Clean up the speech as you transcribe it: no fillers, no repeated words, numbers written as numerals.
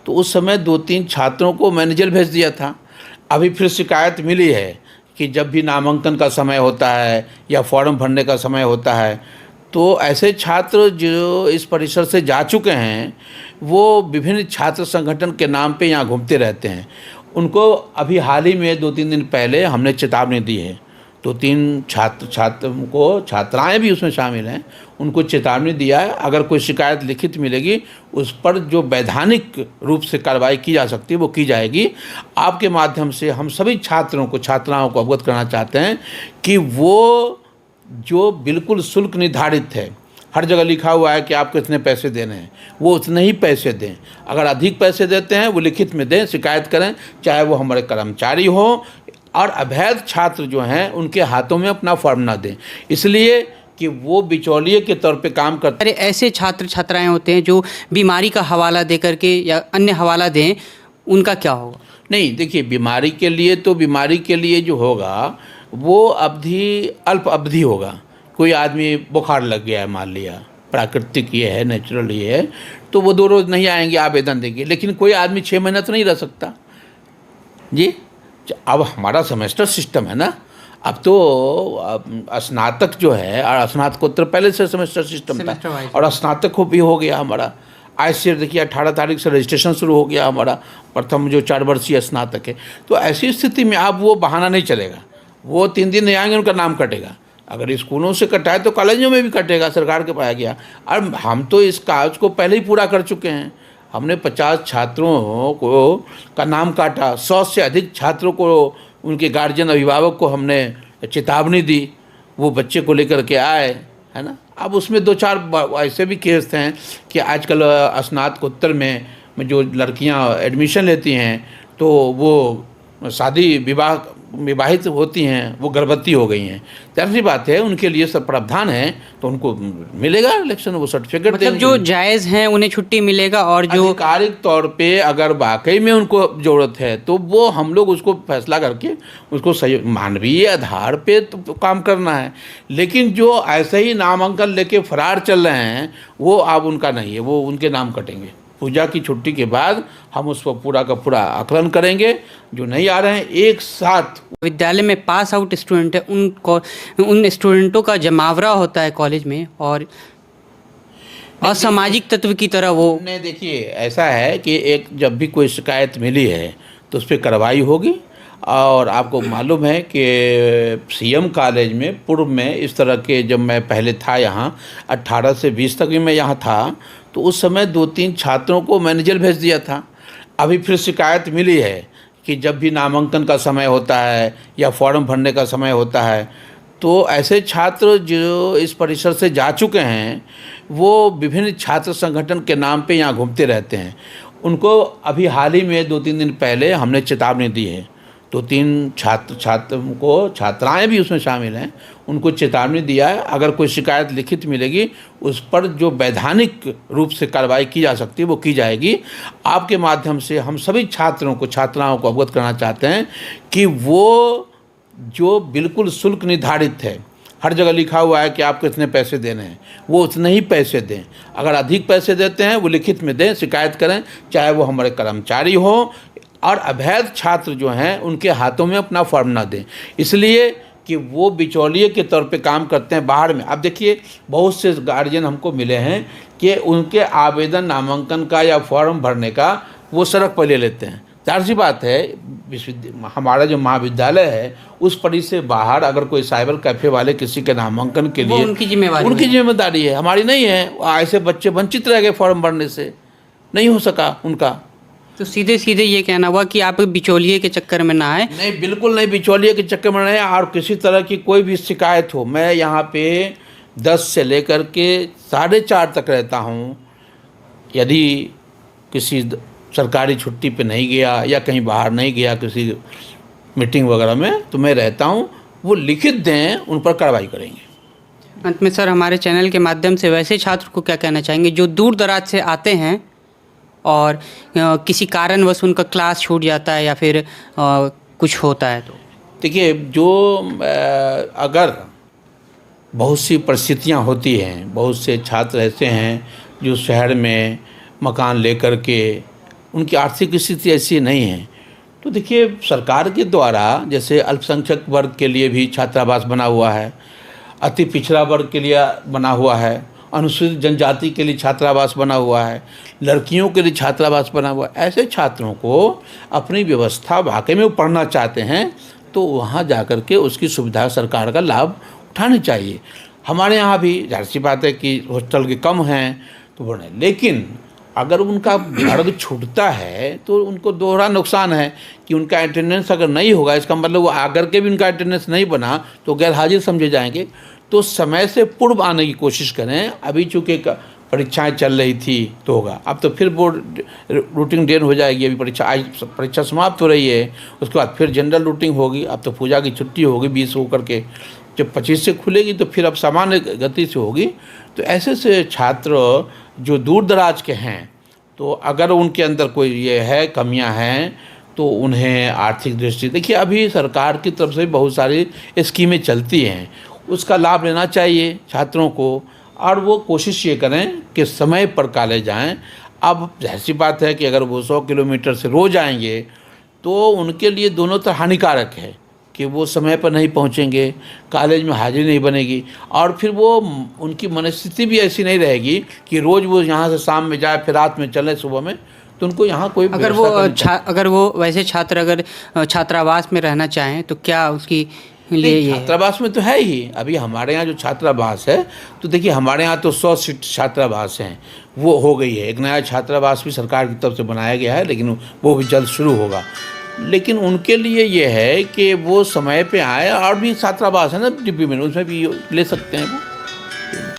तो उस समय 2-3 छात्रों को मैंने जेल भेज दिया था। अभी फिर शिकायत मिली है कि जब भी नामांकन का समय होता है या फॉर्म भरने का समय होता है, तो ऐसे छात्र जो इस परिसर से जा चुके हैं, वो विभिन्न छात्र संगठन के नाम पे यहाँ घूमते रहते हैं। उनको अभी हाल ही में 2-3 दिन पहले हमने चेतावनी दी है। 2-3 छात्रों को, छात्राएं भी उसमें शामिल हैं, उनको चेतावनी दिया है। अगर कोई शिकायत लिखित मिलेगी, उस पर जो वैधानिक रूप से कार्रवाई की जा सकती है वो की जाएगी। आपके माध्यम से हम सभी छात्रों को, छात्राओं को अवगत करना चाहते हैं कि वो जो बिल्कुल शुल्क निर्धारित है, हर जगह लिखा हुआ है कि आपको इतने पैसे देने हैं, वो उतने ही पैसे दें। अगर अधिक पैसे देते हैं वो लिखित में दें, शिकायत करें, चाहे वो हमारे कर्मचारी हो, और अवैध छात्र जो हैं उनके हाथों में अपना फॉर्म ना दें, इसलिए कि वो बिचौलिए के तौर पे काम करते हैं। अरे ऐसे छात्र छात्राएं होते हैं जो बीमारी का हवाला दे करके या अन्य हवाला दें, उनका क्या होगा? नहीं, देखिए, बीमारी के लिए तो बीमारी के लिए जो होगा वो अवधि अल्प अवधि होगा। कोई आदमी बुखार लग गया है, मान लिया, प्राकृतिक ये है, नेचुरल ये है, तो वो 2 रोज़ नहीं आएंगे, आवेदन देंगे। लेकिन कोई आदमी 6 महीना तो नहीं रह सकता जी। अब हमारा सेमेस्टर सिस्टम है ना, अब तो स्नातक जो है, और स्नातकोत्तर पहले से सेमेस्टर सिस्टम था, और स्नातक भी हो गया हमारा। आज से देखिए 18 तारीख से रजिस्ट्रेशन शुरू हो गया हमारा, प्रथम जो 4 वर्षीय स्नातक है। तो ऐसी स्थिति में अब वो बहाना नहीं चलेगा, वो 3 दिन नहीं आएंगे, उनका नाम कटेगा। अगर स्कूलों से कटा है तो कॉलेजों में भी कटेगा, सरकार के पाया गया। और हम तो इस काज को पहले ही पूरा कर चुके हैं। हमने 50 छात्रों को का नाम काटा, 100 से अधिक छात्रों को, उनके गार्जियन, अभिभावक को हमने चेतावनी दी, वो बच्चे को लेकर के आए, है ना। अब उसमें 2-4 ऐसे भी केस हैं कि आजकल स्नातकोत्तर में जो लड़कियां एडमिशन लेती हैं, तो वो शादी विवाहित होती हैं, वो गर्भवती हो गई हैं, जाहिर बात है उनके लिए सब प्रावधान है, तो उनको मिलेगा इलेक्शन, वो सर्टिफिकेट मतलब जो जायज़ हैं उन्हें छुट्टी मिलेगा, और जो आधिकारिक तौर पे अगर वाकई में उनको ज़रूरत है तो वो हम लोग उसको फैसला करके उसको सही मानवीय आधार पे तो काम करना है। लेकिन जो ऐसे ही नामांकन लेके फरार चल रहे हैं, वो अब उनका नहीं है, वो उनके नाम कटेंगे। पूजा की छुट्टी के बाद हम उस पर पूरा का पूरा आकलन करेंगे। जो नहीं आ रहे हैं, एक साथ विद्यालय में पास आउट स्टूडेंट है, उन स्टूडेंटों का जमावड़ा होता है कॉलेज में, और असामाजिक तत्व की तरह वो ने देखिए, ऐसा है कि एक जब भी कोई शिकायत मिली है तो उस पर कार्रवाई होगी। और आपको मालूम है कि सीएम कॉलेज में पूर्व में इस तरह के, जब मैं पहले था यहाँ 18 से 20 तक भी मैं यहाँ था, तो उस समय 2-3 छात्रों को मैंने जेल भेज दिया था। अभी फिर शिकायत मिली है कि जब भी नामांकन का समय होता है या फॉर्म भरने का समय होता है, तो ऐसे छात्र जो इस परिसर से जा चुके हैं, वो विभिन्न छात्र संगठन के नाम पे यहाँ घूमते रहते हैं। उनको अभी हाल ही में 2-3 दिन पहले हमने चेतावनी दी है। 2-3 छात्रों को, छात्राएं भी उसमें शामिल हैं, उनको चेतावनी दिया है। अगर कोई शिकायत लिखित मिलेगी, उस पर जो वैधानिक रूप से कार्रवाई की जा सकती है वो की जाएगी। आपके माध्यम से हम सभी छात्रों को, छात्राओं को अवगत करना चाहते हैं कि वो जो बिल्कुल शुल्क निर्धारित है, हर जगह लिखा हुआ है कि आपको इतने पैसे देने हैं, वो उतने ही पैसे दें। अगर अधिक पैसे देते हैं वो लिखित में दें, शिकायत करें, चाहे वो हमारे कर्मचारी हो, और अवैध छात्र जो हैं उनके हाथों में अपना फॉर्म ना दें, इसलिए कि वो बिचौलिए के तौर पे काम करते हैं बाहर में। अब देखिए, बहुत से गार्जियन हमको मिले हैं कि उनके आवेदन, नामांकन का या फॉर्म भरने का वो सड़क पर ले लेते हैं। जाहिर सी बात है, हमारा जो महाविद्यालय है उस परिसर से बाहर अगर कोई साइबर कैफ़े वाले किसी के नामांकन के लिए, उनकी जिम्मेदारी है, हमारी नहीं है। ऐसे बच्चे वंचित रह गए फॉर्म भरने से, नहीं हो सका उनका। तो सीधे सीधे ये कहना हुआ कि आप बिचौलिए के चक्कर में ना आए। नहीं, बिल्कुल नहीं, बिचौलिए के चक्कर में नहीं। और किसी तरह की कोई भी शिकायत हो, मैं यहाँ पे 10 से लेकर के 4:30 तक रहता हूँ। यदि किसी सरकारी छुट्टी पे नहीं गया या कहीं बाहर नहीं गया किसी मीटिंग वगैरह में, तो मैं रहता हूँ। वो लिखित दें, उन पर कार्रवाई करेंगे। अंत में सर, हमारे चैनल के माध्यम से वैसे छात्र को क्या कहना चाहेंगे जो दूर दराज से आते हैं और किसी कारणवश उनका क्लास छूट जाता है या फिर कुछ होता है? तो देखिए, जो अगर बहुत सी परिस्थितियां होती हैं, बहुत से छात्र ऐसे हैं जो शहर में मकान लेकर के उनकी आर्थिक स्थिति ऐसी नहीं है। तो देखिए, सरकार के द्वारा जैसे अल्पसंख्यक वर्ग के लिए भी छात्रावास बना हुआ है, अति पिछड़ा वर्ग के लिए बना हुआ है, अनुसूचित जनजाति के लिए छात्रावास बना हुआ है, लड़कियों के लिए छात्रावास बना हुआ है। ऐसे छात्रों को अपनी व्यवस्था वाकई में वो पढ़ना चाहते हैं तो वहाँ जा कर के उसकी सुविधा, सरकार का लाभ उठानी चाहिए। हमारे यहाँ भी जाहिर सी बात है कि हॉस्टल के कम हैं तो बने, लेकिन अगर उनका वर्ग छूटता है तो उनको दोहरा नुकसान है कि उनका अटेंडेंस अगर नहीं होगा, इसका मतलब वो आकर के भी उनका अटेंडेंस नहीं बना तो गैर हाजिर समझे जाएंगे। तो समय से पूर्व आने की कोशिश करें। अभी चूँकि परीक्षाएं चल रही थी तो होगा, अब तो फिर बोर्ड रूटीन डेन हो जाएगी। अभी परीक्षा समाप्त हो रही है, उसके बाद फिर जनरल रूटीन होगी। अब तो पूजा की छुट्टी होगी 20 होकर के, जब 25 से खुलेगी तो फिर अब सामान्य गति से होगी। तो ऐसे से छात्र जो दूर दराज के हैं, तो अगर उनके अंदर कोई ये है कमियां हैं तो उन्हें आर्थिक दृष्टि, देखिए अभी सरकार की तरफ से बहुत सारी स्कीमें चलती हैं, उसका लाभ लेना चाहिए छात्रों को। और वो कोशिश ये करें कि समय पर कॉलेज आएँ। अब जाहिर सी बात है कि अगर वो 100 किलोमीटर से रोज़ आएंगे तो उनके लिए दोनों तरह हानिकारक है कि वो समय पर नहीं पहुंचेंगे, कॉलेज में हाजिरी नहीं बनेगी, और फिर वो उनकी मनस्थिति भी ऐसी नहीं रहेगी कि रोज़ वो यहाँ से शाम में जाए फिर रात में चले सुबह में। तो उनको यहाँ कोई अगर वो वैसे छात्र अगर छात्रावास में रहना चाहें तो क्या उसकी लिए ये छात्रावास में तो है ही। अभी हमारे यहाँ जो छात्रावास है, तो देखिए हमारे यहाँ तो 100 सीट छात्रावास हैं, वो हो गई है। एक नया छात्रावास भी सरकार की तरफ से बनाया गया है, लेकिन वो भी जल्द शुरू होगा। लेकिन उनके लिए ये है कि वो समय पे आए, और भी छात्रावास है ना डिब्बी में, उसमें भी ले सकते हैं वो।